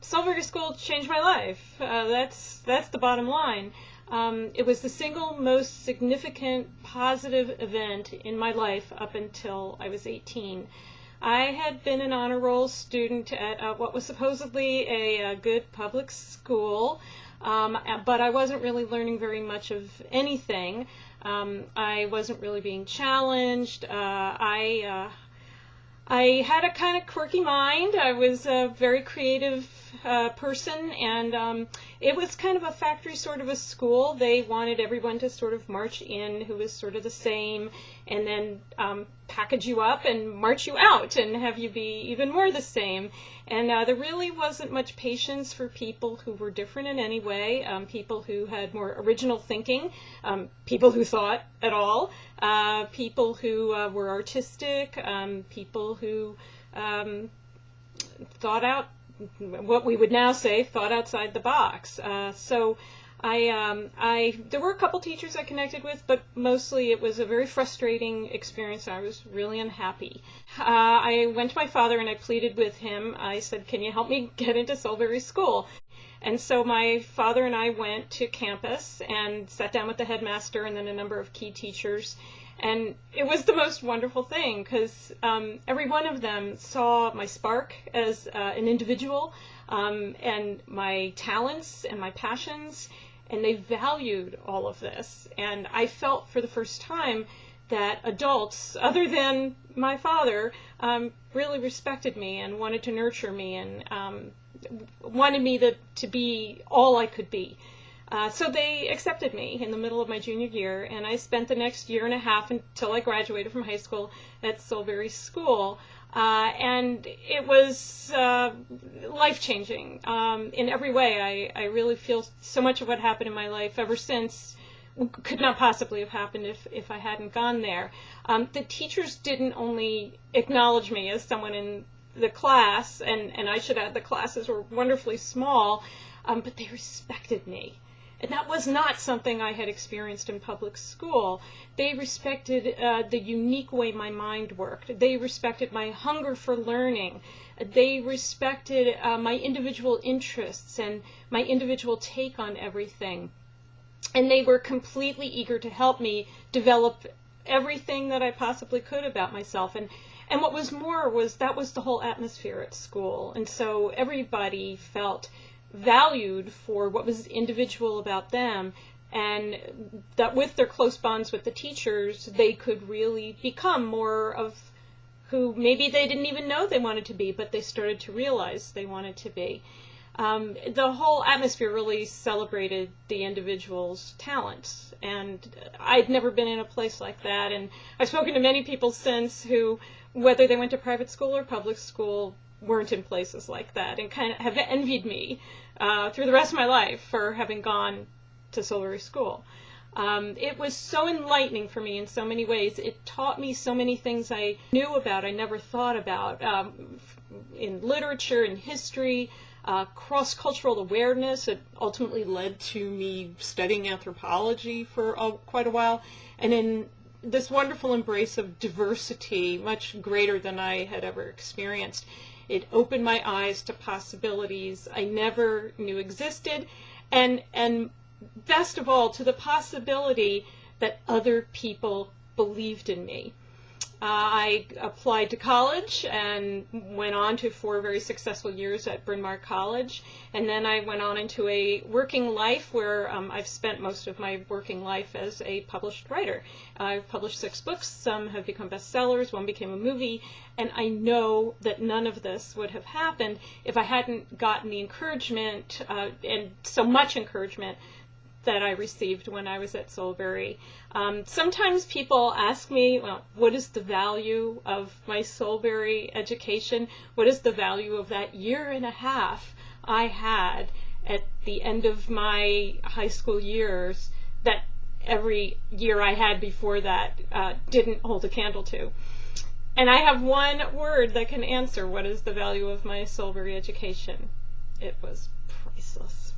Solebury School changed my life. That's the bottom line. It was the single most significant positive event in my life up until I was 18. I had been an honor roll student at what was supposedly a good public school, but I wasn't really learning very much of anything. I wasn't really being challenged. I had a kind of quirky mind. I was a very creative person, and it was kind of a factory sort of a school. They wanted everyone to sort of march in who was sort of the same, and then package you up and march you out and have you be even more the same. And there really wasn't much patience for people who were different in any way, people who had more original thinking, people who thought at all, people who were artistic, people who thought out, what we would now say, thought outside the box. So there were a couple teachers I connected with, but mostly it was a very frustrating experience. I was really unhappy. I went to my father and I pleaded with him. I said, can you help me get into Solebury School? And so my father and I went to campus and sat down with the headmaster and then a number of key teachers. And it was the most wonderful thing because every one of them saw my spark as an individual and my talents and my passions, and they valued all of this. And I felt for the first time that adults, other than my father, really respected me and wanted to nurture me and wanted me to be all I could be. So they accepted me in the middle of my junior year, and I spent the next year and a half until I graduated from high school at Solebury School. And it was life-changing in every way. I really feel so much of what happened in my life ever since could not possibly have happened if I hadn't gone there. The teachers didn't only acknowledge me as someone in the class, and I should add the classes were wonderfully small, but they respected me. And that was not something I had experienced in public school. They respected the unique way my mind worked. They respected my hunger for learning. They respected my individual interests and my individual take on everything. And they were completely eager to help me develop everything that I possibly could about myself. And what was more was that was the whole atmosphere at school. And so everybody felt valued for what was individual about them, and that with their close bonds with the teachers, they could really become more of who maybe they didn't even know they wanted to be, but they started to realize they wanted to be. The whole atmosphere really celebrated the individual's talents, and I'd never been in a place like that, and I've spoken to many people since who, whether they went to private school or public school, weren't in places like that and kind of have envied me through the rest of my life for having gone to Solebury School. It was so enlightening for me in so many ways. It taught me so many things I knew about, I never thought about, in literature and history, cross-cultural awareness. It ultimately led to me studying anthropology for quite a while, and in this wonderful embrace of diversity, much greater than I had ever experienced. It opened my eyes to possibilities I never knew existed, and best of all, to the possibility that other people believed in me. I applied to college and went on to 4 very successful years at Bryn Mawr College, and then I went on into a working life where I've spent most of my working life as a published writer. I've published 6 books, some have become bestsellers, one became a movie, and I know that none of this would have happened if I hadn't gotten the encouragement, and so much encouragement, that I received when I was at Solebury. Sometimes people ask me, well, what is the value of my Solebury education? What is the value of that year and a half I had at the end of my high school years that every year I had before that didn't hold a candle to? And I have one word that can answer what is the value of my Solebury education. It was priceless.